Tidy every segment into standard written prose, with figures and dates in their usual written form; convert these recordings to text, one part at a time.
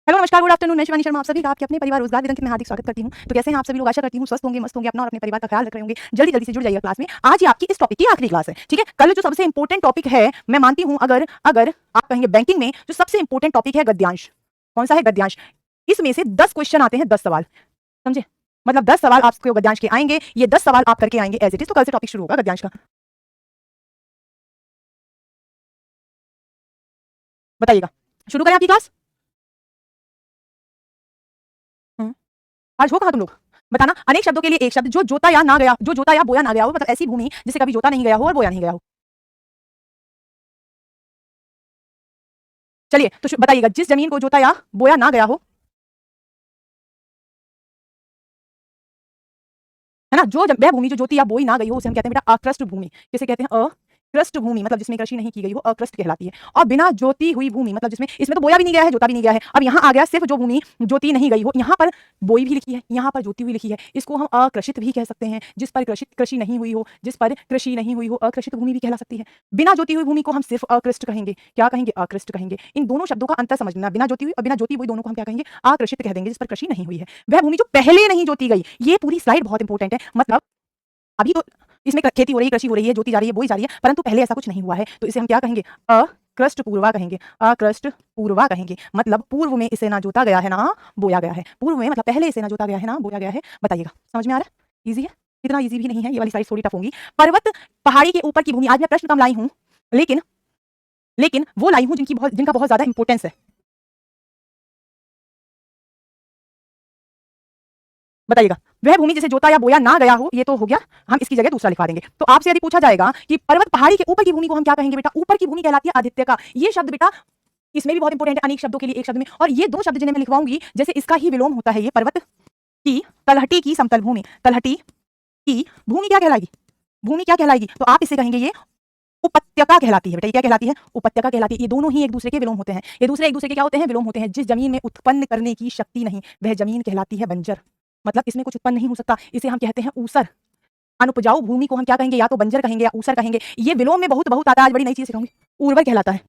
Hello नमस्कार good afternoon, मैं शिवानी शर्मा आप सभी का आपके अपने परिवार रोजगार वेदन में हार्दिक स्वागत करती हूं। तो कैसे हैं आप सभी लोग? आशा करती हूं स्वस्थ होंगे, मस्त होंगे, अपना और अपने परिवार का ख्याल रख रहे होंगे। जल्दी जल्दी से जुड़ जाइए क्लास में। आज ही आपकी इस टॉपिक की आखिरी क्लास है, ठीक है। कल जो सबसे इंपॉर्टेंट टॉपिक है, मैं मानती हूं अगर अगर आप कहेंगे बैंकिंग में जो सबसे इंपॉर्टेंट टॉपिक है गद्यांश। कौन सा है? गद्यांश। इसमें से 10 क्वेश्चन आते हैं, 10 सवाल, समझे? मतलब 10 सवाल आपको गद्यांश के आएंगे, ये 10 सवाल आप करके आएंगे एज इट इज। तो कल से टॉपिक शुरू होगा गद्यांश का। बताइएगा, शुरू करें आपकी क्लास? आज हो कहाँ तुम लोग? बताना। अनेक शब्दों के लिए एक शब्द जो जोता या ना गया, जो जोता या बोया ना गया हो, मतलब ऐसी भूमि जिसे कभी जोता नहीं गया हो और बोया नहीं गया हो। चलिए तो बताइएगा, जिस जमीन को जोता या बोया ना गया हो, है ना, जो वह भूमि जो जोती या बोई ना गई हो उसे हम कहते हैं बेटा अकृष्ट भूमि। किसे कहते हैं? अकृष्ट भूमि। मतलब जिसमें कृषि नहीं की गई हो, अकृष्ट कहलाती है। और बिना जोती हुई भूमि, मतलब जिसमें, इसमें तो बोया भी नहीं गया है, जोता भी नहीं गया है। अब यहाँ आ गया सिर्फ जो भूमि जोती नहीं गई हो, यहाँ पर बोई भी लिखी है, यहाँ पर जोती हुई लिखी है, इसको हम अकृषित भी कह सकते हैं। जिस पर कृषि नहीं हुई हो, जिस पर कृषि नहीं हुई हो, अकृषित भूमि भी कहला सकती है। बिना जोती हुई भूमि को हम सिर्फ अकृष्ट कहेंगे। क्या कहेंगे? अकृष्ट कहेंगे। इन दोनों शब्दों का अंतर समझना। बिना जोती हुई और बिना जोती हुई दोनों को हम क्या कहेंगे? आकृषित कह देंगे, जिस पर कृषि नहीं हुई है। वह भूमि जो पहले नहीं जोती गई। ये पूरी स्लाइड बहुत इंपॉर्टेंट है। मतलब अभी तो इसमें खेती हो रही है, कृषि हो रही है, जोती जा रही है, बोई जा रही है, परंतु पहले ऐसा कुछ नहीं हुआ है। तो इसे हम क्या कहेंगे? अकृष्ट पूर्वा कहेंगे। अकृष्ट पूर्वा कहेंगे। मतलब पूर्व में इसे ना जोता गया है, ना बोया गया है। पूर्व में मतलब पहले इसे ना जोता गया है, ना बोया गया है। बताइएगा, समझ में आ रहा है? इजी है? इतना इजी भी नहीं है, ये वाली साइड थोड़ी टफ होंगी। पर्वत पहाड़ी के ऊपर की भूमि। आज मैं प्रश्न कम लाई हूं, लेकिन लेकिन वो लाई हूं जिनका बहुत ज्यादा इंपॉर्टेंस है। बताइएगा, वह भूमि जिसे जोता या बोया ना गया हो, ये तो हो गया, हम इसकी जगह दूसरा लिखवा देंगे। तो आपसे यदि पूछा जाएगा कि पर्वत पहाड़ी के ऊपर की भूमि को हम क्या कहेंगे बेटा? ऊपर की भूमि कहलाती है आदित्य का। ये शब्द बेटा इसमें भी बहुत इंपॉर्टेंट है, अनेक शब्दों के लिए एक शब्द में। और ये दो शब्द जिन्हें मैं लिखवाऊंगी, जैसे इसका ही विलोम होता है, ये पर्वत की तलहटी की समतल भूमि। तलहटी की भूमि क्या कहलाएगी? भूमि क्या कहलाएगी? तो आप इसे कहेंगे ये उपत्यका कहलाती है बेटा। ये क्या कहलाती है? उपत्यका कहलाती है। ये दोनों ही एक दूसरे के विलोम होते हैं। ये दूसरे एक दूसरे के क्या होते हैं? विलोम होते हैं। जिस जमीन में उत्पन्न करने की शक्ति नहीं, वह जमीन कहलाती है बंजर। मतलब इसमें कुछ उत्पन्न नहीं हो सकता, इसे हम कहते हैं ऊसर। अनुपजाऊ भूमि को हम क्या कहेंगे? या तो बंजर कहेंगे या ऊसर कहेंगे। ये विलोम में बहुत बहुत आता है। आज बड़ी नई चीज सिखाऊंगी। उर्वर कहलाता है।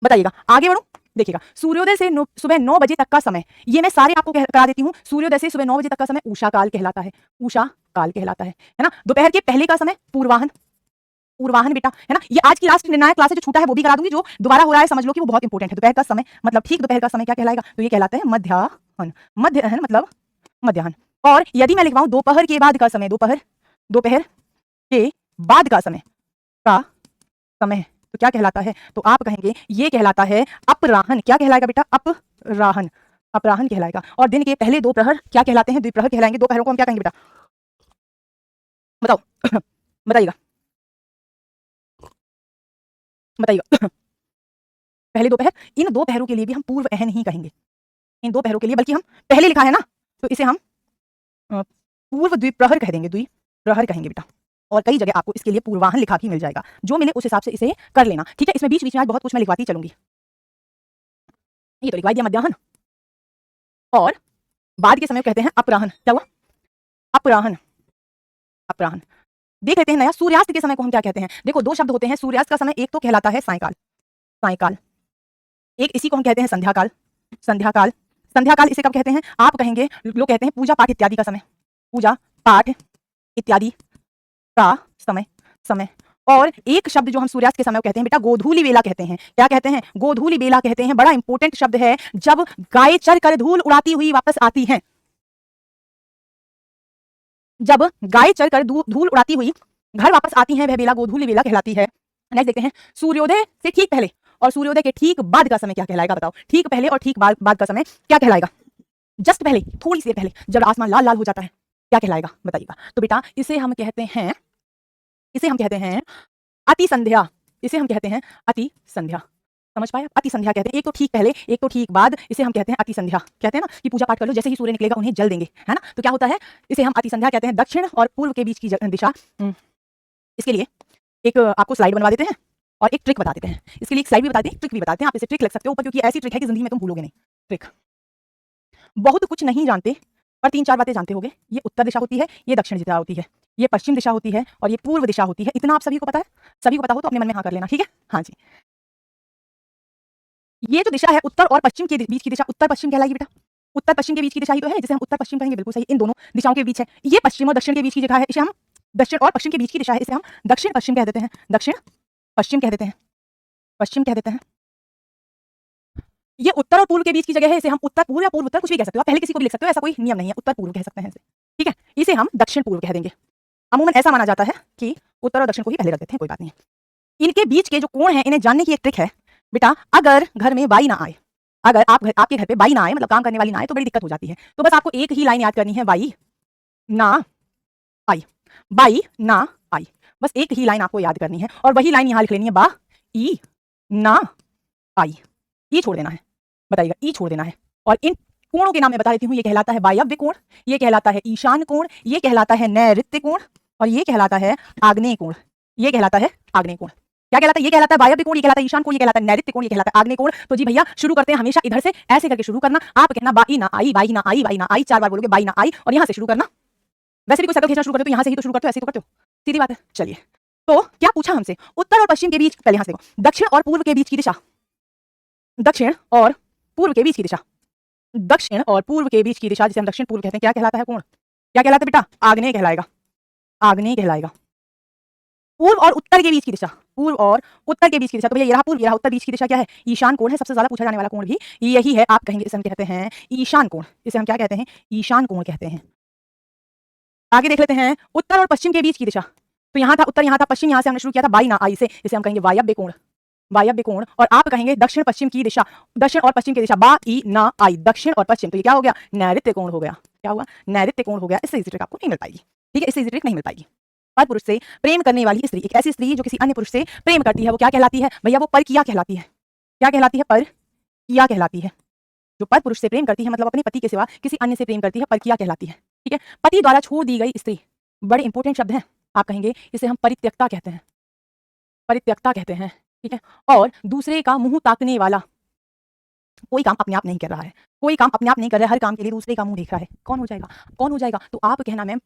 बताइएगा, आगे बढ़ो। देखिएगा, सूर्योदय से सुबह 9 बजे तक का समय, ये मैं सारे आपको करा देती हूँ। सूर्योदय से सुबह 9 बजे तक का समय उषा काल कहलाता है। उषा काल कहलाता है ना। दोपहर के पहले का समय पूर्वाहन। पूर्वाहन बेटा, है ना। ये आज की लास्ट निर्णायक क्लास है, जो छूटा है वो भी करा दूंगी। जो दोबारा हो रहा है समझ लो कि वो बहुत इंपॉर्टेंट है। दोपहर का समय मतलब ठीक दोपहर का समय क्या कहलाएगा? तो ये कहलाता है मध्याह्न। मध्याह्न मतलब मध्याह्न। और यदि मैं लिखवाऊं दोपहर के बाद का समय, दोपहर दोपहर के बाद का समय का समय, तो क्या कहलाता है? तो आप कहेंगे ये कहलाता है अपराहन। क्या कहलाएगा बेटा? अपराहन। अपराहन कहलाएगा। और दिन के पहले दो प्रहर क्या कहलाते हैं? द्विप्रहर कहलाएंगे। दोपहरों को हम क्या कहेंगे बेटा? बताओ बताइएगा, बताइएगा। पहले दोपहर। इन दो पहरों के लिए भी हम पूर्व अहन ही कहेंगे। इन दो पहरों के लिए, बल्कि हम पहले लिखा है ना, तो इसे हम पूर्व द्विप्रहर कह देंगे। द्विप्रहर कहेंगे बेटा। और कई जगह आपको इसके लिए पूर्वाहन लिखा भी मिल जाएगा। जो मिले उस हिसाब से इसे कर लेना, ठीक है। इसमें बीच बीच में आज बहुत कुछ मैं लिखवाती चलूंगी। ये तो लिखवा दिया मध्याह्न। और बाद के समय को कहते हैं अपराहन। क्या हुआ? अपराहन। अपराहन। देख लेते हैं नया, सूर्यास्त के समय को हम क्या कहते हैं? देखो, दो शब्द होते हैं सूर्यास्त का समय। एक तो कहलाता है सायकाल, सायकाल। एक इसी को हम कहते हैं संध्याकाल, संध्याकाल। संध्याकाल इसे कब कहते हैं? आप कहेंगे, लोग कहते हैं पूजा पाठ इत्यादि का समय। पूजा पाठ इत्यादि का समय, समय। और एक शब्द जो हम सूर्यास्त के समय को कहते हैं बेटा, गोधूली बेला कहते हैं। क्या कहते हैं? गोधूली बेला कहते हैं। बड़ा इंपॉर्टेंट शब्द है। जब गाय चर कर धूल उड़ाती हुई वापस आती हैं, जब गाय चर कर धूल उड़ाती हुई घर वापस आती हैं, वह बेला गोधूली बेला कहलाती है। नेक्स्ट देखते हैं, सूर्योदय से ठीक पहले और सूर्योदय के ठीक बाद का समय क्या कहलाएगा? बताओ, ठीक पहले और ठीक बाद का समय क्या कहलाएगा? जस्ट पहले, थोड़ी सी देर पहले, जब आसमान लाल लाल हो जाता है, क्या कहलाएगा? बताइएगा। तो बेटा इसे हम कहते हैं, इसे हम कहते हैं अति संध्या। इसे हम कहते हैं अति संध्या। समझ पाए? अति संध्या कहते हैं। एक तो ठीक पहले, एक तो ठीक बाद। इसे हम कहते हैं अति संध्या। कहते हैं ना कि पूजा पाठ कर लो, जैसे ही सूर्य निकलेगा उन्हें जल देंगे, है ना। तो क्या होता है? इसे हम अति संध्या कहते हैं। दक्षिण और पूर्व के बीच की दिशा। इसके लिए एक आपको स्लाइड बनवा देते हैं और एक ट्रिक बता देते हैं। इसके लिए एक स्लाइड भी बताते हैं, ट्रिक भी बताते हैं। आप इसे ट्रिक लग सकते हो ऊपर, क्योंकि ऐसी ट्रिक है कि जिंदगी में तुम भूलोगे नहीं। ट्रिक, बहुत कुछ नहीं जानते पर तीन चार बातें जानते होगे। ये उत्तर दिशा होती है, ये दक्षिण दिशा होती है, ये पश्चिम दिशा होती है और ये पूर्व दिशा होती है। इतना आप सभी को पता है? सभी को पता हो तो अपने मन में हाँ कर लेना, ठीक है। हाँ जी। ये जो दिशा है उत्तर और पश्चिम के बीच की दिशा उत्तर पश्चिम कहलाएगी बेटा। उत्तर पश्चिम के बीच की दिशा ही तो है जिसे हम उत्तर पश्चिम कहेंगे, बिल्कुल सही। इन दोनों दिशाओं के बीच है। ये पश्चिम और दक्षिण के बीच की जगह है, इसे हम दक्षिण और पश्चिम के बीच की दिशा है, इसे हम दक्षिण पश्चिम कह देते हैं। दक्षिण पश्चिम कह देते हैं, पश्चिम कह देते हैं। ये उत्तर और पूर्व के बीच की जगह है, इसे हम उत्तर पूर्व या पूर्व उत्तर कुछ भी कह सकते हो, आप पहले किसी को भी लिख सकते हो, ऐसा कोई नियम नहीं है, उत्तर पूर्व कह सकते हैं इसे, ठीक है। इसे हम दक्षिण पूर्व कह देंगे। अमूमन ऐसा माना जाता है कि उत्तर और दक्षिण को ही पहले रख देते हैं, कोई बात नहीं है। इनके बीच के जो कोण है इन्हें जानने की एक ट्रिक है बेटा। अगर घर में बाई ना आए, अगर आपके घर पे बाई ना आए, मतलब काम करने वाली ना आए, तो बड़ी दिक्कत हो जाती है। तो बस आपको एक ही लाइन याद करनी है, बाई ना आई, बाई ना आई, बस एक ही लाइन आपको याद करनी है और वही लाइन यहाँ लिख लेनी है, बा ई ना आई। ई छोड़ देना है, बताइएगा, ई छोड़ देना है। और इन कोणों के नाम मैं बता देती हूँ, ये कहलाता है वायव्य कोण, ये कहलाता है ईशान कोण, ये कहलाता है नैऋत्य कोण और ये कहलाता है आग्नेय कोण। ये कहलाता है आग्नेय कोण। क्या कहलाता है? ये कहलाता है वायव्य कोण, ये कहलाता है ईशान कोण, ये कहलाता है नैऋत्य कोण, ये कहलाता है आग्नेय कोण। तो जी भैया शुरू करते हैं, हमेशा इधर से ऐसे करके शुरू करना। आप कहना बाई ना आई, बाई ना आई, बाई ना आई, 4 बार बोलोगे बाई ना आई और यहाँ से शुरू करना। वैसे भी कोई सर्कल खींचना शुरू करते हो तो यहाँ से ही तो शुरू करते हो, ऐसे ही तो करते हो, सीधी बात है। चलिए, तो क्या पूछा हमसे? उत्तर और पश्चिम के बीच, पहले यहाँ से देखो, दक्षिण और पूर्व के बीच की दिशा, दक्षिण और पूर्व के बीच की दिशा, दक्षिण और पूर्व के बीच की दिशा जिसे हम दक्षिण पूर्व कहते हैं, क्या कहलाता है कोण? क्या कहलाता है बेटा? आग्नेय कहलाएगा, आग्नेय कहलाएगा। पूर्व और उत्तर के बीच की दिशा, पूर्व और उत्तर के बीच की दिशा, तो भैया ये रहा पूर्व, ये रहा उत्तर, बीच की दिशा क्या है? ईशान कोण है। सबसे ज्यादा पूछा जाने वाला कोण भी यही है। आप कहेंगे इसे हम कहते हैं ईशान कोण, इसे हम क्या कहते हैं? ईशान कोण कहते हैं। आगे देख लेते हैं उत्तर और पश्चिम के बीच की दिशा। तो यहाँ था उत्तर, यहाँ था पश्चिम, यहाँ से हमने शुरू किया था बाई ना आई से, इसे हम कहेंगे वायव्य कोण, वायव्य कोण। और आप कहेंगे दक्षिण पश्चिम की दिशा, दक्षिण और पश्चिम की दिशा, बा ई ना आई, दक्षिण और पश्चिम, तो ये क्या हो गया? नैऋत्य कोण हो गया। क्या हुआ? नैऋत्य कोण हो गया। इससे इजी ट्रिक आपको नहीं मिल पाएगी, ठीक है, इससे इजी ट्रिक नहीं मिल पाएगी। पर पुरुष से प्रेम करने वाली स्त्री, एक ऐसी स्त्री जो किसी अन्य पुरुष से प्रेम करती है, वो क्या कहलाती है भैया? वो परकिया कहलाती है। क्या कहलाती है? परकिया कहलाती है। जो पर पुरुष से प्रेम करती है, मतलब अपने पति के सिवा किसी अन्य से प्रेम करती है, परकिया कहलाती है, ठीक है। पति द्वारा छोड़ दी गई स्त्री, बड़े इंपॉर्टेंट शब्द हैं। आप कहेंगे इसे हम परित्यक्ता कहते हैं, परित्यक्ता कहते हैं, ठीक है। और दूसरे का मुंह ताकने वाला, कोई काम अपने आप नहीं कर रहा है, कोई काम अपने आप नहीं कर रहा है, हर काम के लिए दूसरे का मुंह देख रहा है, कौन हो जाएगा? कौन हो जाएगा? तो आप कहना मैम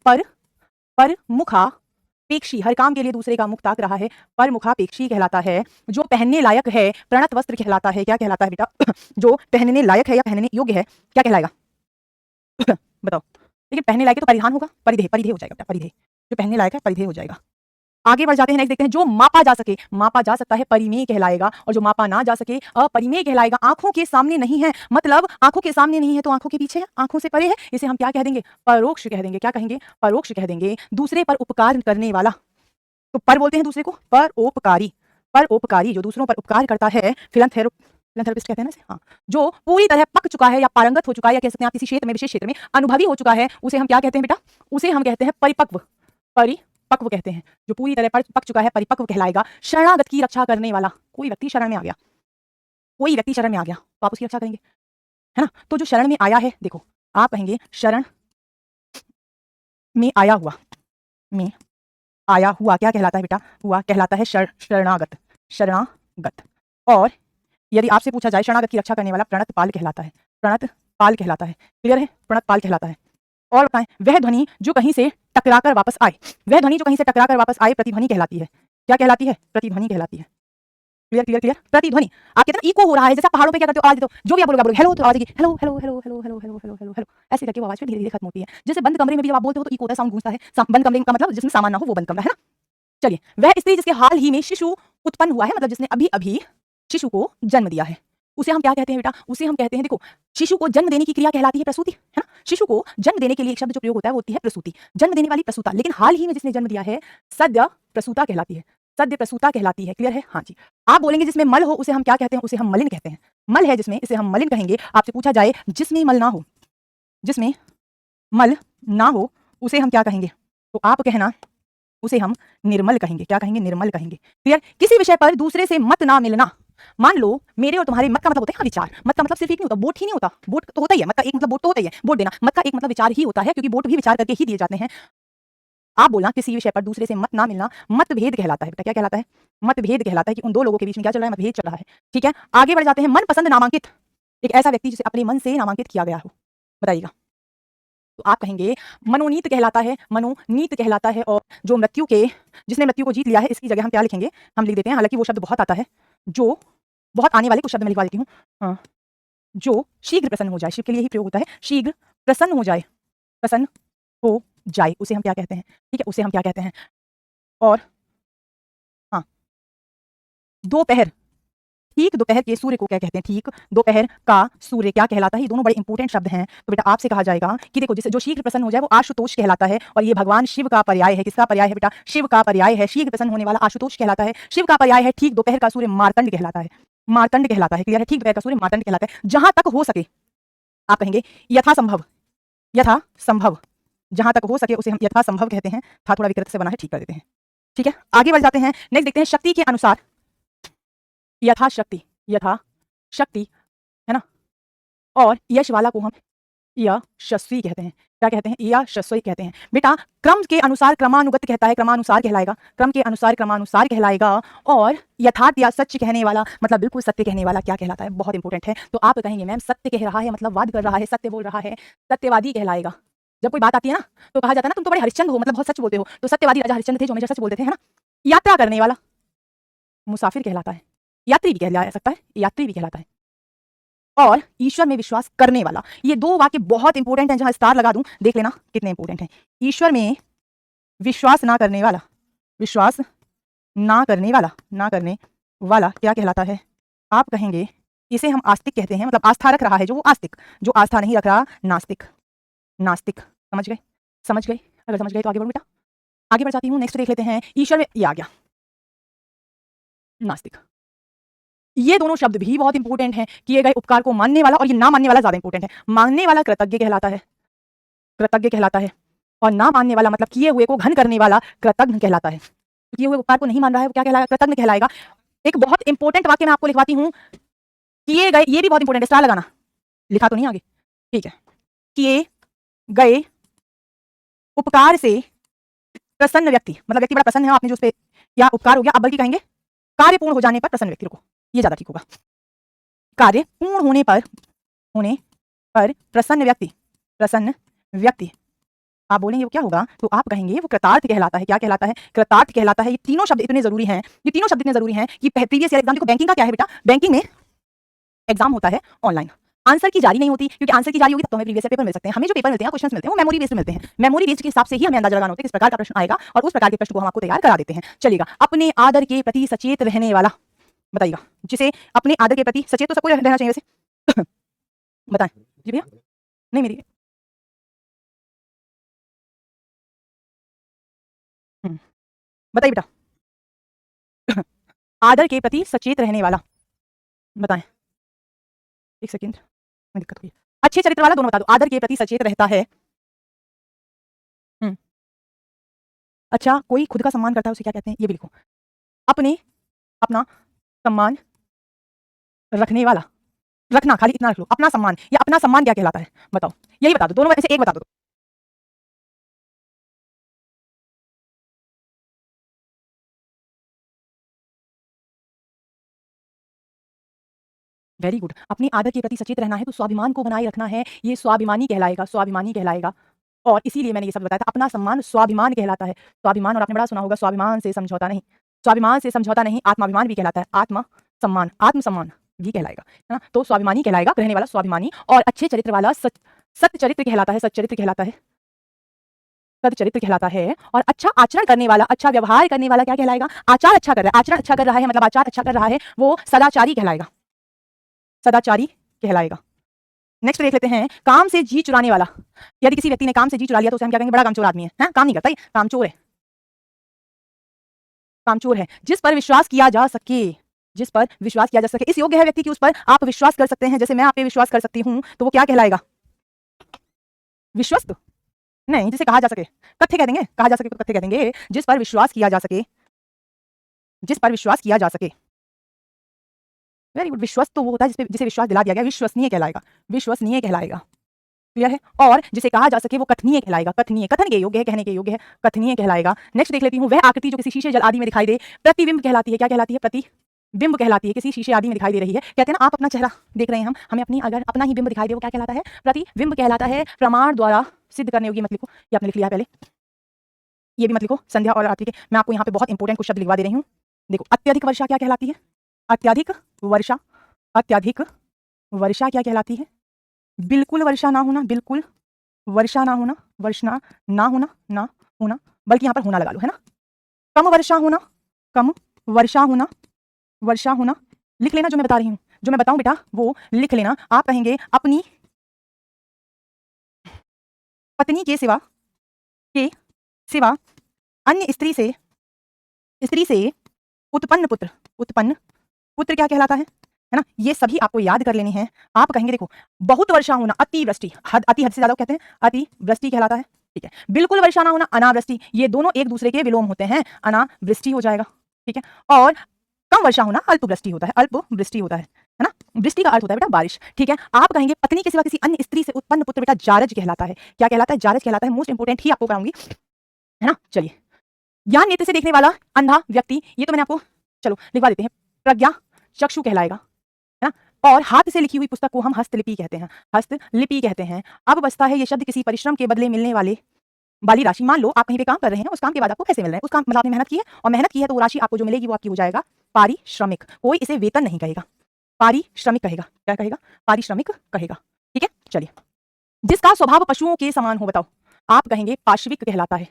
पर मुखापेक्षी, हर काम के लिए दूसरे का मुख ताक रहा है, पर मुखापेक्षी कहलाता है। जो पहनने लायक है, प्रणत वस्त्र कहलाता है। क्या कहलाता है बेटा? जो पहनने लायक है या पहनने योग्य है, क्या कहलाएगा? बताओ। लेकिन पहनने लायक है तो परिधान होगा, परिधेय, परिधेय हो जाएगा बेटा, परिधेय। जो पहनने लायक है परिधेय हो जाएगा। आगे बढ़ जाते हैं, नेक्स्ट देखते हैं। जो मापा जा सके, मापा जा सकता है, परिमेय कहलाएगा। और जो मापा ना जा सके, अपरिमेय कहलाएगा। आंखों के सामने नहीं है, मतलब आंखों के सामने नहीं है तो आंखों के पीछे है, आंखों से परे है, इसे हम क्या कह देंगे? परोक्ष कह देंगे। क्या कहेंगे? परोक्ष कह देंगे। दूसरे पर उपकार करने वाला, तो पर बोलते हैं दूसरे को, परोपकारी, परोपकारी जो दूसरों पर उपकार करता है, फिलैंथ्रोपिस्ट कहते हैं ना इसे, हाँ। जो पूरी तरह पक चुका है या पारंगत हो चुका है, या कह सकते हैं आप किसी क्षेत्र में, विशेष क्षेत्र में अनुभवी हो चुका है, उसे हम क्या कहते हैं बेटा? उसे हम कहते हैं परिपक्व, परिपक्व कहते हैं। जो पूरी तरह पक चुका है, परिपक्व कहलाएगा। शरणागत की रक्षा करने वाला, कोई व्यक्ति शरण में आ गया, कोई व्यक्ति शरण में आ गया तो आप उसकी रक्षा करेंगे, है ना। तो जो शरण में आया है, देखो आप कहेंगे शरण में आया हुआ, में आया हुआ क्या कहलाता है बेटा? हुआ कहलाता है शरणागत, शरणागत। और यदि आपसे पूछा जाए शरणागत की रक्षा करने वाला, प्रणतपाल कहलाता है, प्रणतपाल कहलाता है। क्लियर है? प्रणतपाल कहलाता है। और बताएं, वह ध्वनि जो कहीं से टकराकर वापस आए, वह ध्वनि जो कहीं से टकराकर वापस आए प्रतिध्वनि कहलाती है। क्या कहलाती है? प्रतिध्वनि कहलाती है। Clear clear clear? प्रतिध्वनि। आप कहते हैं इको हो रहा है, जैसे आप पहाड़ों पे क्या करते हो, आवाज देते हो, जो भी आप बोलोगे हेलो तो आवाज आएगी, hello hello hello hello hello hello hello hello hello, ऐसे करके वो आवाज धीरे धीरे खत्म होती है। जैसे बंद कमरे में भी जब आप बोलते हो तो इको होता है, साउंड गूंजता है। बंद कमरे का मतलब जिसमें सामान ना हो, वो बंद कमरा है ना। चलिए, वह स्त्री जिसके हाल ही में शिशु उत्पन्न हुआ है, मतलब जिसने अभी अभी शिशु को जन्म दिया है, उसे हम क्या कहते हैं बेटा? उसे हम कहते हैं, देखो, शिशु को जन्म देने की क्रिया कहलाती है प्रसूति, है ना। शिशु को जन्म देने के लिए एक शब्द जो प्रयोग होता है वो होती है प्रसूति, जन्म देने वाली प्रसूता। लेकिन हाल ही में जिसने जन्म दिया है, सद्य प्रसूता कहलाती है, सद्य प्रसूता कहलाती है। क्लियर है? हाँ जी। आप बोलेंगे जिसमें मल हो उसे हम क्या कहते हैं? उसे हम मलिन कहते हैं। मल है जिसमें, इसे हम मलिन कहेंगे। आपसे पूछा जाए जिसमें मल ना हो, जिसमें मल ना हो, उसे हम क्या कहेंगे? तो आप कहना उसे हम निर्मल कहेंगे। क्या कहेंगे? निर्मल कहेंगे। क्लियर? किसी विषय पर दूसरे से मत ना मिलना, मान लो मेरे और तुम्हारे, मत का मतलब होता है विचार, मत का मतलब सिर्फ एक नहीं होता, वोट ही नहीं होता, वोट तो होता ही है, मत का एक मतलब वोट तो होता ही है, वोट देना, मत का एक मतलब विचार ही होता है, क्योंकि वोट भी विचार करके ही दिए जाते हैं। आप बोलना किसी विषय पर दूसरे से मत ना मिलना, मतभेद कहलाता है बेटा। क्या कहलाता है? मतभेद कहलाता है कि उन दो लोगों के बीच में क्या चल रहा है? मतभेद चल रहा है, ठीक है। आगे बढ़ जाते हैं। मनपसंद नामांकित, एक ऐसा व्यक्ति जिसे अपने मन से नामांकित किया गया हो, बताइएगा। तो आप कहेंगे मनोनीत कहलाता है, मनोनीत कहलाता है। और जो मृत्यु के, जिसने मृत्यु को जीत लिया है, इसकी जगह हम क्या लिखेंगे? हम लिख देते हैं, हालांकि वो शब्द बहुत आता है, जो बहुत आने वाले कुछ शब्द मैं लिखवा देती हूँ। हाँ, जो शीघ्र प्रसन्न हो जाए, शिव के लिए ही प्रयोग होता है, शीघ्र प्रसन्न हो जाए, प्रसन्न हो जाए, उसे हम क्या कहते हैं? ठीक है, उसे हम क्या कहते हैं? और हाँ, दोपहर, ठीक दोपहर के सूर्य को क्या कहते हैं? ठीक दोपहर का सूर्य क्या कहलाता है? ये दोनों बड़े इंपॉर्टेंट शब्द हैं। तो बेटा आपसे कहा जाएगा कि देखो जिसे जो शीघ्र प्रसन्न हो जाए वो आशुतोष कहलाता है और ये भगवान शिव का पर्याय है। किसका पर्याय है बेटा? शिव का पर्याय है। शीघ्र प्रसन्न होने वाला आशुतोष कहलाता है। शिव का पर्याय है ठीक दोपहर का सूर्य मार्तंड कहलाता है। मार्तंड कहलाता है। क्लियर है? ठीक दोपहर का सूर्य मार्तंड कहलाता है। जहां तक हो सके आप कहेंगे यथासंभव, यथासंभव, जहां तक हो सके उसे हम यथासंभव कहते हैं। था थोड़ा विकृत से बना है, ठीक कर देते हैं। ठीक है, आगे बढ़ जाते हैं। नेक्स्ट देखते हैं शक्ति के अनुसार, यथाशक्ति, यथाशक्ति, है ना। और यश वाला को हम यशस्वी कहते हैं। क्या कहते हैं? यशस्वी कहते हैं। बेटा क्रम के अनुसार क्रमानुगत कहता है, क्रमानुसार कहलाएगा। क्रम के अनुसार क्रमानुसार कहलाएगा। और यथार्थ या सच कहने वाला मतलब बिल्कुल सत्य कहने वाला क्या कहलाता है? बहुत इंपॉर्टेंट है। तो आप कहेंगे मैम सत्य कह रहा है मतलब वाद कर रहा है, सत्य बोल रहा है, सत्यवादी कहलाएगा। जब कोई बात आती है ना तो कहा जाता है ना तुम तो बड़े हरिश्चंद्र हो, मतलब बहुत सच बोलते हो। तो सत्यवादी राजा हरिश्चंद्र थे जो हमेशा सच बोलते थे, है ना। यात्रा करने वाला मुसाफिर कहलाता है, यात्री भी कहलाया सकता है, यात्री भी कहलाता है। और ईश्वर में विश्वास करने वाला, ये दो वाक्य बहुत इंपॉर्टेंट हैं, जहां स्टार लगा दूं देख लेना कितने इंपॉर्टेंट हैं। ईश्वर में विश्वास ना करने वाला, विश्वास ना करने वाला, ना करने वाला क्या कहलाता है? आप कहेंगे इसे हम आस्तिक कहते हैं, मतलब आस्था रख रहा है जो वो आस्तिक, जो आस्था नहीं रख रहा नास्तिक, नास्तिक। समझ गए? समझ गए? अगर समझ गए तो आगे बढ़ो बेटा। आगे बढ़ जाती हूँ। नेक्स्ट देख लेते हैं। ईश्वर में ये आ गया नास्तिक। ये दोनों शब्द भी बहुत इंपॉर्टेंट हैं। किए गए उपकार को मानने वाला और ये ना मानने वाला ज्यादा इंपॉर्टेंट है। मानने वाला कृतज्ञ कहलाता है, कृतज्ञ कहलाता है। और ना मानने वाला मतलब किए हुए को घन करने वाला कृतज्ञ कहलाता है। तो किए हुए उपकार को नहीं मान रहा है वो क्या कहलाएगा? कृतज्ञ कहलाएगा। एक बहुत इंपॉर्टेंट वाक्य मैं आपको लिखवाती हूँ। किए गए, ये भी बहुत इंपॉर्टेंट है, स्टार लगाना। लिखा तो नहीं आगे? ठीक है। किए गए उपकार से प्रसन्न व्यक्ति, मतलब व्यक्ति बड़ा प्रसन्न है, आपने जो उस पे क्या उपकार हो गया, आप बल्कि कहेंगे कार्य पूर्ण हो जाने पर प्रसन्न व्यक्ति। रुको, ये ज्यादा ठीक होगा। कार्य पूर्ण होने पर प्रसन्न व्यक्ति, प्रसन्न व्यक्ति। आप बोलेंगे वो क्या होगा? तो आप कहेंगे वो कृतार्थ कहलाता है। क्या कहलाता है? कृतार्थ कहलाता है। ये तीनों शब्द इतने जरूरी हैं, ये तीनों शब्द इतने जरूरी हैं कि प्रीवियस ईयर एग्जाम, देखो बैंकिंग का क्या है बेटा, बैंकिंग में एग्जाम होता है ऑनलाइन, आंसर की जारी नहीं होती, क्योंकि आंसर की जारी होगी तब तो हमें प्रीवियस पेपर मिल सकते हैं। हमें जो पेपर मिलते हैं, क्वेश्चंस मिलते हैं, वो मेमोरी बेस्ड मिलते हैं। मेमोरी बेस्ड के हिसाब से ही हमें अंदाजा लगाना होता है किस प्रकार का प्रश्न आएगा, और उस प्रकार के प्रश्न को हम आपको तैयार करा देते हैं। चलिएगा, अपने आदर के प्रति सचेत रहने वाला, बताइएगा। जिसे अपने आदर के प्रति सचेत तो सबको रहना चाहिए वैसे। बताएं जी भैया। नहीं मेरी बताइए बेटा। आदर के प्रति सचेत रहने वाला, बताएं। एक सेकेंड में दिक्कत हुई। अच्छे चरित्र वाला, दोनों बता दो। आदर के प्रति सचेत रहता है। अच्छा, कोई खुद का सम्मान करता है उसे क्या कहते हैं? ये भी लिखो। अपने, अपना सम्मान रखने वाला, रखना खाली इतना रख लो, अपना सम्मान, या अपना सम्मान क्या कहलाता है? बताओ, यही बता दो, दोनों में से एक बता दो। Very good. अपनी आदर के प्रति सचेत रहना है तो स्वाभिमान को बनाए रखना है, ये स्वाभिमानी कहलाएगा, स्वाभिमानी कहलाएगा। और इसीलिए मैंने ये सब बताया था। अपना सम्मान स्वाभिमान कहलाता है। स्वाभिमान, और आपने बड़ा सुना होगा, स्वाभिमान से समझौता नहीं, स्वाभिमान से समझौता नहीं, आत्माभिमान भी कहलाता है। आत्मा सम्मान, आत्मसम्मान भी कहलाएगा, है ना। तो स्वाभिमानी कहलाएगा, रहने वाला स्वाभिमानी। और अच्छे चरित्र वाला सच्चरित्र कहलाता है, सच्चरित्र कहलाता है, सदचरित्र कहलाता है। और अच्छा आचरण करने वाला, अच्छा व्यवहार करने वाला क्या कहलाएगा? आचार अच्छा कर रहा है, आचरण अच्छा कर रहा है, मतलब आचार अच्छा कर रहा है, वो सदाचारी कहलाएगा, सदाचारी कहलाएगा। नेक्स्ट देख लेते हैं। काम से जी चुराने वाला, यदि किसी व्यक्ति ने काम से जी चुरा लिया तो उसे हम क्या कहेंगे? बड़ा कामचोर आदमी है, काम नहीं करता, कामचोर है, कामचोर है। जिस पर विश्वास किया जा सके, जिस पर विश्वास किया जा सके, इस योग्य है व्यक्ति कि उस पर आप विश्वास कर सकते हैं, जैसे मैं आप पे विश्वास कर सकती हूं, तो वो क्या कहलाएगा? विश्वस्त नहीं, जिसे कहा जा सके, तथ्य कह देंगे, कहा जा सके तो तथ्य कह देंगे। जिस पर विश्वास किया जा सके, जिस पर विश्वास किया जा सके। Very good. विश्वस्त तो वो होता है जिसे विश्वास दिला दिया गया, विश्वसनीय कहलाएगा, विश्वसनीय कहलाएगा। क्लियर है? और जिसे कहा जा सके वो कथनीय कहलाएगा, कथनीय, कथन के योग्य है, कहने के योग्य है, कथनीय कहलाएगा। नेक्स्ट देख लेती हूँ। वह आकृति जो किसी शीशे जल आदि में दिखाई दे प्रतिबिंब कहलाती है। क्या कहलाती है? प्रतिबिंब कहलाती है। किसी शीशे आदि में दिखाई दे रही है, कहते हैं ना आप अपना चेहरा देख रहे हैं, हमें अपनी अगर अपना ही बिंब दिखाई दे, वो क्या कहलाता है? प्रतिबिंब कहलाता है। प्रमाण द्वारा सिद्ध करने योग्य मत लिखो, ये आपने लिख लिया पहले, ये भी मत लिखो। संध्या और रात्रि के, मैं आपको यहाँ पे बहुत इंपॉर्टेंट कुछ शब्द लिखवा दे रही हूँ। देखो, अत्यधिक वर्षा क्या कहलाती है? अत्यधिक वर्षा, अत्यधिक वर्षा क्या कहलाती है? बिल्कुल वर्षा ना होना, बिल्कुल वर्षा ना होना, वर्षा ना होना, ना होना, बल्कि यहाँ पर होना लगा लो, है ना? कम वर्षा होना, कम वर्षा होना, वर्षा होना, लिख लेना जो मैं बता रही हूँ, जो मैं बताऊँ बेटा वो लिख लेना। आप कहेंगे अपनी पत्नी के सिवा अन्य स्त्री से उत्पन्न पुत्र, उत्पन्न पुत्र क्या कहलाता है ना? ये सभी आपको याद कर लेने हैं। आप कहेंगे देखो बहुत वर्षा होना, अतिवृष्टि, अति हद से ज्यादा कहते हैं अतिवृष्टि कहलाता है, ठीक है। बिल्कुल वर्षा ना होना, अनावृष्टि, ये दोनों एक दूसरे के विलोम होते हैं, अनावृष्टि हो जाएगा, ठीक है। और कम वर्षा होना अल्पवृष्टि होता है, अल्पवृष्टि होता है ना? वृष्टि का अर्थ होता है बेटा बारिश, ठीक है। आप कहेंगे पत्नी के सिवा किसी अन्य स्त्री से उत्पन्न पुत्र बेटा जारज कहलाता है। क्या कहलाता है? जारज कहलाता है। मोस्ट इंपोर्टेंट ही आपको कराऊंगी, है ना? चलिए, ज्ञान नेत्र से देखने वाला अंधा व्यक्ति, ये तो मैंने आपको चलो लिखवा देते हैं, प्रज्ञा चक्षु कहलाएगा, है ना? और हाथ से लिखी हुई पुस्तक को हम हस्तलिपि कहते हैं, हस्तलिपि कहते हैं। अब बचता है ये शब्द किसी परिश्रम के बदले मिलने वाली राशि। मान लो आप कहीं पे काम कर रहे हैं, उस काम के बाद आपको पैसे मिल रहे हैं, उस काम मतलब आपने मेहनत की है, और मेहनत की है तो वो राशि आपको जो मिलेगी वो आपकी हो जाएगा पारिश्रमिक। कोई इसे वेतन नहीं कहेगा, पारिश्रमिक कहेगा। क्या कहेगा? पारिश्रमिक कहेगा, ठीक है। चलिए, जिसका स्वभाव पशुओं के समान हो, बताओ। आप कहेंगे पाश्विक कहलाता है,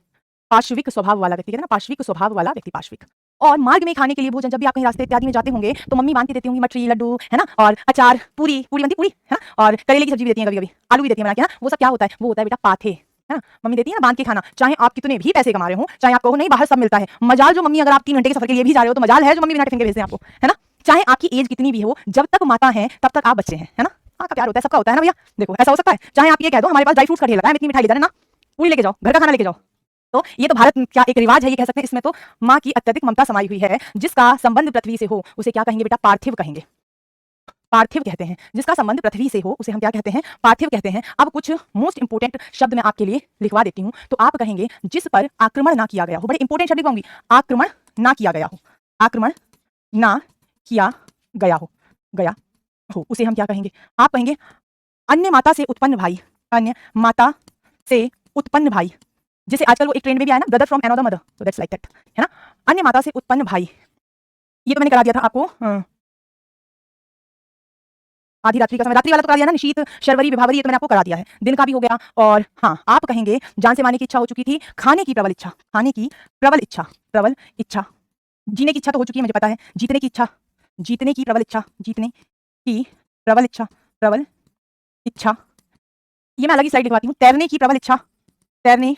पाश्विक स्वभाव वाला व्यक्ति, कहते हैं ना पाश्विक स्वभाव वाला व्यक्ति, पाश्विक। और मार्ग में खाने के लिए भोजन, जब भी आप कहीं रास्ते इत्यादि में जाते होंगे तो मम्मी बांध के देती होंगी मठरी, लड्डू, है ना, और अचार, पूरी बनती पूरी, है ना, और करेले की सब्जी भी देती है, कभी कभी आलू भी देती है बना के, ना। वो सब क्या होता है? वो होता है बेटा पाथे, है ना। मम्मी देती है ना बांध के खाना, चाहे आप कितने भी पैसे कमा रहे हो, चाहे आप कहो नहीं बाहर सब मिलता है, मजाल जो मम्मी, अगर आप 3 घंटे के सफर के लिए भी जा रहे हो तो मजाल है जो मम्मी बिना टिफिन के भेजते हैं आपको, है ना। चाहे आपकी एज कितनी भी हो, जब तक माता है तब तक आप बच्चे हैं, है ना। हाँ का प्यार होता है, सबका होता है ना भैया। देखो ऐसा हो सकता है, चाहे आप ये कह दो हमारे पास ड्राई फ्रूट्स का ढेर लगा है, इतनी मिठाई ले जाना ना, पूरी लेके जाओ, घर का खाना लेके जाओ। तो ये तो भारत का एक रिवाज है, ये कह सकते हैं। इसमें तो माँ की अत्यधिक ममता समाई हुई है। जिसका संबंध पृथ्वी से हो उसे क्या कहेंगे बेटा? पार्थिव कहेंगे, पार्थिव कहते हैं। जिसका संबंध पृथ्वी से हो उसे हम क्या कहते हैं? पार्थिव कहते हैं। अब कुछ मोस्ट इंपोर्टेंट शब्द मैं आपके लिए लिखवा देती हूँ। तो आप कहेंगे जिस पर आक्रमण ना किया गया हो, बड़े इंपोर्टेंट शब्द लिखवाऊंगी, आक्रमण ना किया गया हो, आक्रमण ना किया गया हो, उसे हम क्या कहेंगे? आप कहेंगे अन्य माता से उत्पन्न भाई, अन्य माता से उत्पन्न भाई, जैसे आजकल वो एक ट्रेंड में भी आया ना, ब्रदर फ्रॉम अनदर मदर, तो दैट्स लाइक दैट, है ना। अन्य माता से उत्पन्न भाई, ये तो मैंने करा दिया था आपको आधी रात्रि का समय, रात्रि वाला तो करा दिया ना, निशीत शर्वरी विभावरी, ये तो मैंने आपको करा दिया है, दिन का भी हो गया। और हाँ, आप कहेंगे जान से मारने की इच्छा हो चुकी थी, खाने की प्रबल इच्छा, खाने की प्रबल इच्छा, प्रबल इच्छा, जीने की इच्छा तो हो चुकी है मुझे पता है, जीतने की इच्छा, जीतने की प्रबल इच्छा, जीतने की प्रबल इच्छा, प्रबल इच्छा, ये मैं अलग ही स्लाइड लिखवाती हूँ। तैरने की प्रबल इच्छा, तैरने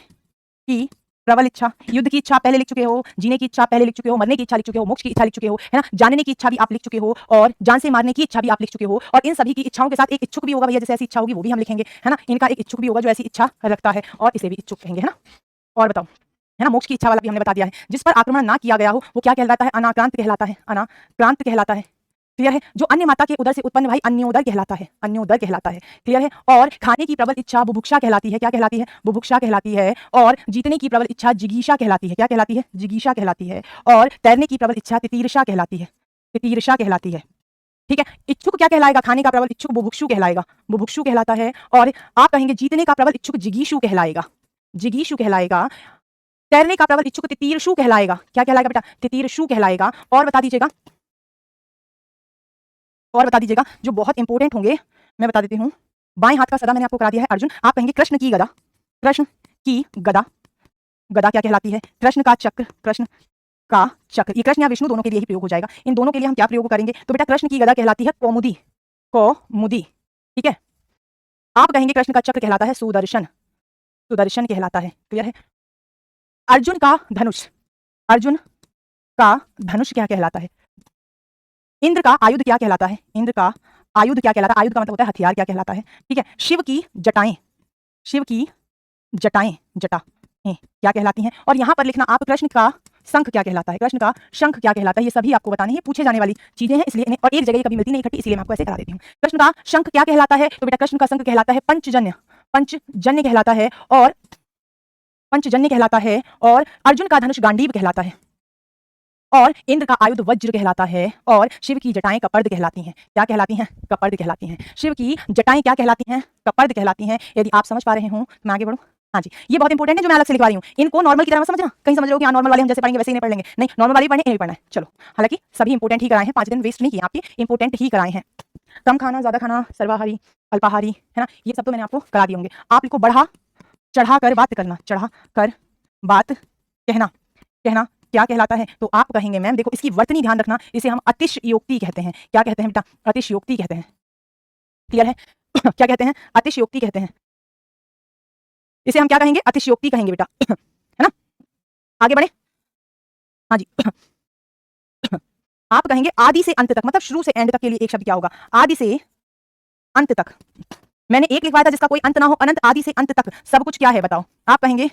की प्रबल इच्छा, युद्ध की इच्छा पहले लिख चुके हो, जीने की इच्छा पहले लिख चुके हो, मरने की इच्छा लिख चुके हो, मोक्ष की इच्छा लिख चुके हो, है ना, जानने की इच्छा भी आप लिख चुके हो, और जान से मारने की इच्छा भी आप लिख चुके हो। और इन सभी की इच्छाओं के साथ एक इच्छुक भी होगा भैया, जैसे ऐसी इच्छा होगी वो भी हम लिखेंगे, है ना। इनका एक इच्छुक भी होगा जो ऐसी इच्छा रखता है, और इसे भी इच्छुक कहेंगे, है ना। और बताओ, है ना, मोक्ष की इच्छा वाला भी हमने बता दिया है। जिस पर आक्रमण ना किया गया हो वो क्या कहलाता है? अनाक्रांत कहलाता है, अनाक्रांत कहलाता है। क्लियर है? जो अन्य माता के उदर से उत्पन्न भाई अन्योदर कहलाता है, अन्योदर कहलाता है। क्लियर है? और खाने की प्रबल इच्छा बुभुक्षा कहलाती है। क्या कहलाती है? बुभुक्षा कहलाती है। और जीतने की प्रबल इच्छा जिगीषा कहलाती है। क्या कहलाती है? जिगीषा कहलाती है। और तैरने की प्रबल इच्छा तितीर्षा कहलाती है, तितीर्षा कहलाती है। ठीक है। इच्छुक क्या कहलाएगा? खाने का प्रबल इच्छुक बुभुक्षु कहलाएगा, बुभुक्षु कहलाता है। और आप कहेंगे जीतने का प्रबल इच्छुक जिगीषु कहलाएगा, जिगीषु कहलाएगा। तैरने का प्रबल इच्छुक तितीर्षु कहलाएगा। क्या कहलाएगा बेटा? तितीर्षु कहलाएगा। और बता दीजिएगा, और बता दीजिएगा जो बहुत इंपॉर्टेंट होंगे मैं बता देती हूँ। बाएं हाथ का सदा मैंने आपको करा दिया है अर्जुन। आप कहेंगे कृष्ण की गदा, कृष्ण की गदा, गदा क्या कहलाती है? कृष्ण का चक्र, कृष्ण का चक्र, ये कृष्ण या विष्णु दोनों के लिए ही प्रयोग हो जाएगा। इन दोनों के लिए हम क्या प्रयोग करेंगे? तो बेटा कृष्ण की गदा कहलाती है कौमुदी, कौमुदी। ठीक है। आप कहेंगे कृष्ण का चक्र कहलाता है सुदर्शन, सुदर्शन कहलाता है। क्लियर है? अर्जुन का धनुष, अर्जुन का धनुष क्या कहलाता है? इंद्र का आयुध क्या कहलाता है? इंद्र का आयुध क्या कहलाता है? आयुध का मतलब होता है हथियार, क्या कहलाता है? ठीक है। शिव की जटाएं, शिव की जटाएं, जटा क्या कहलाती हैं? और यहां पर लिखना आप कृष्ण का शंख क्या कहलाता है? कृष्ण का शंख क्या कहलाता है? ये सभी आपको बताने हैं, पूछे जाने वाली चीजें हैं, इसलिए और एक जगह ये कभी मिलती नहीं इकट्ठी, इसलिए मैं आपको ऐसे करा देती हूँ। कृष्ण का शंख क्या कहलाता है? तो बेटा कृष्ण का शंख कहलाता है पंचजन्य, पंचजन्य कहलाता है। और पंचजन्य कहलाता है। और अर्जुन का धनुष गांडीव कहलाता है। और इंद्र का आयुध वज्र कहलाता है। और शिव की जटाएं कपर्द कहलाती हैं। क्या कहलाती हैं? कपर्द कहलाती हैं। शिव की जटाएं क्या कहलाती हैं? कपर्द कहलाती हैं। यदि आप समझ पा रहे हो तो मैं आगे बढ़ूं। हाँ जी, ये बहुत इंपॉर्टेंट है जो मैं अलग से लिखवा रही हूँ। इनको नॉर्मल की तरह मत समझना, कहीं समझ रहे हो कि हाँ नॉर्मल वाले हम जैसे पढ़ेंगे वैसे ही नहीं पढ़ लेंगे, नहीं नॉर्मल वाले भी पढ़ने, ये भी पढ़ना है। चलो, हालांकि सभी इंपॉर्टेंट ही कराए हैं, 5 दिन वेस्ट नहीं किए आपके, इंपॉर्टेंट ही कराए हैं। कम खाना, ज्यादा खाना, सर्वाहारी, अल्पाहारी, है ना, ये सब तो मैंने आपको करा दिए होंगे। आप इनको बढ़ा चढ़ा कर बात करना, चढ़ा कर बात कहना, कहना क्या कहलाता है, तो आप कहेंगे मैम देखो इसकी वर्तनी ध्यान रखना, इसे हम अतिशयोक्ति कहते हैं। क्या कहते हैं बेटा? अतिशयोक्ति कहते हैं। क्लियर है? क्या कहते हैं? अतिशयोक्ति कहते हैं। इसे हम क्या कहेंगे? अतिशयोक्ति कहेंगे बेटा, है ना। आगे बढ़े। हाँ जी। आप कहेंगे आदि से अंत तक, मतलब शुरू से एंड तक के लिए एक शब्द क्या होगा? आदि से अंत तक। मैंने एक लिखवाया था जिसका कोई अंत ना हो, अनंत। आदि से अंत तक सब कुछ क्या है बताओ? आप कहेंगे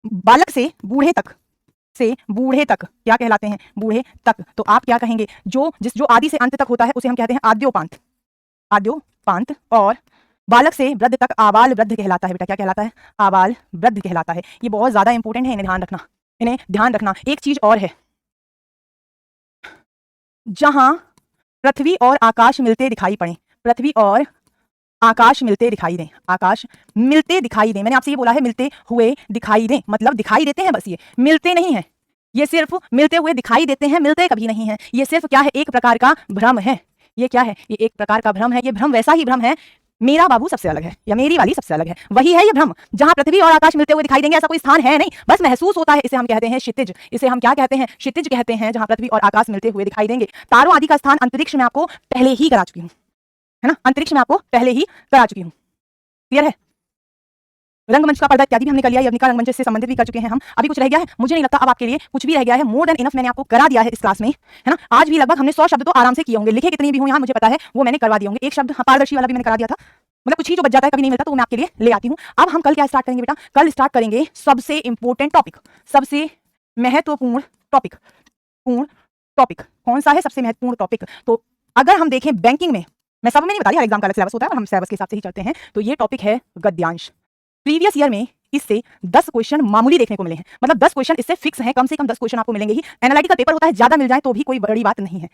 बालक से बूढ़े तक, से बूढ़े तक क्या कहलाते हैं? बूढ़े तक। तो आप क्या कहेंगे? जो आदि से अंत तक होता है उसे हम कहते हैं आद्योपांत, आद्योपांत। और बालक से वृद्ध तक आबाल वृद्ध कहलाता है बेटा। क्या कहलाता है? आबाल वृद्ध कहलाता है। ये बहुत ज्यादा इंपॉर्टेंट है, इन्हें ध्यान रखना, इन्हें ध्यान रखना। एक चीज और है, जहां पृथ्वी और आकाश मिलते दिखाई पड़े, पृथ्वी और आकाश मिलते दिखाई दें, आकाश मिलते दिखाई दें। मैंने आपसे ये बोला है मिलते हुए दिखाई दें, मतलब दिखाई देते हैं बस, ये मिलते नहीं है, ये सिर्फ मिलते हुए दिखाई देते हैं, मिलते कभी नहीं है। ये सिर्फ क्या है? एक प्रकार का भ्रम है। ये क्या है? ये एक प्रकार का भ्रम है। ये भ्रम वैसा ही भ्रम है, मेरा बाबू सबसे अलग है या मेरी वाली सबसे अलग है, वही है ये भ्रम। जहां पृथ्वी और आकाश मिलते हुए दिखाई देंगे ऐसा कोई स्थान है नहीं, बस महसूस होता है। इसे हम कहते हैं क्षितिज। इसे हम क्या कहते हैं? क्षितिज कहते हैं, जहां पृथ्वी और आकाश मिलते हुए दिखाई देंगे। तारों आदि का स्थान अंतरिक्ष में आपको पहले ही करा चुकी हूं, है ना, अंतरिक्ष में आपको पहले ही करा चुकी हूं। क्लियर है? रंगमंच का पर्दा इत्यादि भी हमने कर लिया, यवनिका रंगमंच से संबंधित भी कर चुके हैं हम। अभी कुछ रह गया है? मुझे नहीं लगता अब आपके लिए कुछ भी रह गया है। मोर देन इनफ मैंने आपको करा दिया है इस क्लास में, है ना। आज भी लगभग हमने 100 शब्द तो आराम से किए होंगे, लिखे कितने भी हों यहाँ मुझे पता है, वो मैंने करवा दिए होंगे। एक शब्द पारदर्शी वाला भी मैंने करा दिया था, मतलब कुछ ही जो बच जाता है कभी नहीं मिलता, तो मैं आपके लिए ले आती हूँ। अब हम कल क्या स्टार्ट करेंगे बेटा? कल स्टार्ट करेंगे सबसे इंपॉर्टेंट टॉपिक, सबसे महत्वपूर्ण टॉपिक। पूर्ण टॉपिक कौन सा है? सबसे महत्वपूर्ण टॉपिक। तो अगर हम देखें बैंकिंग में, मैं सब में नहीं बता रही, हर एग्जाम का अलग सिलेबस होता है और हम सिलेबस के हिसाब से ही चलते हैं। तो ये टॉपिक है गद्यांश। प्रीवियस ईयर में इससे 10 क्वेश्चन मामूली देखने को मिले हैं, मतलब 10 क्वेश्चन इससे फिक्स हैं, कम से कम 10 क्वेश्चन आपको मिलेंगे ही। एनालिटिकल पेपर होता है, ज्यादा मिल जाए तो भी कोई बड़ी बात नहीं है।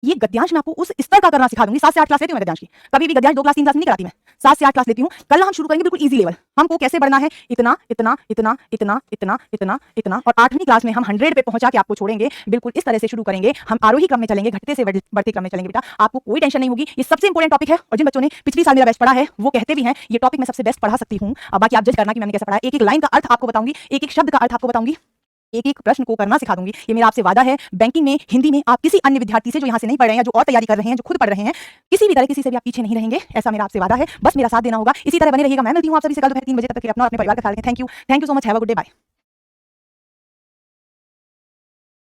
ये गद्यांश मैं आपको उस स्तर का करना सिखा दूंगी। 7 से 8 क्लास लेती हूँ मैं गद्यांश की, कभी भी गद्यांश 2 क्लास 3 क्लास नहीं कराती मैं, 7 से 8 क्लास लेती हूँ। कल हम शुरू करेंगे बिल्कुल इजी लेवल, हमको कैसे बढ़ना है, इतना इतना इतना इतना इतना इतना इतना, और 8वीं क्लास में हम 100 पे पहुंचा के आपको छोड़ेंगे। बिल्कुल इस तरह से शुरू करेंगे हम, आरोही क्रम में चलेंगे, घटते से बढ़ते क्रम में चलेंगे बेटा, आपको कोई टेंशन नहीं होगी। ये सबसे इंपॉर्टेंट टॉपिक है, और जिन बच्चों ने पिछली साल मेरा बेस्ट पढ़ा है वो कहते भी हैं ये टॉपिक मैं सबसे बेस्ट पढ़ा सकती हूँ। अब बाकी आप जज करना कि मैंने कैसे पढ़ा है। एक एक लाइन का अर्थ आपको बताऊंगी, एक एक शब्द का अर्थ आपको बताऊंगी, एक एक प्रश्न को करना सिखा दूंगी। ये मेरा आपसे वादा है। बैंकिंग में हिंदी में आप किसी अन्य विद्यार्थी से जो यहाँ से नहीं पढ़ रहे हैं, जो और तैयारी कर रहे हैं, जो खुद पढ़ रहे हैं, किसी भी तरह किसी से भी आप पीछे नहीं रहेंगे, ऐसा मेरा आपसे वादा है। बस मेरा साथ देना होगा, इसी तरह बने रहिएगा। मैं मिलती हूँ आप सभी से कल दोपहर 3 बजे, तक के अपना अपने परिवार का ख्याल रखें। Thank you so much, have a good day, bye.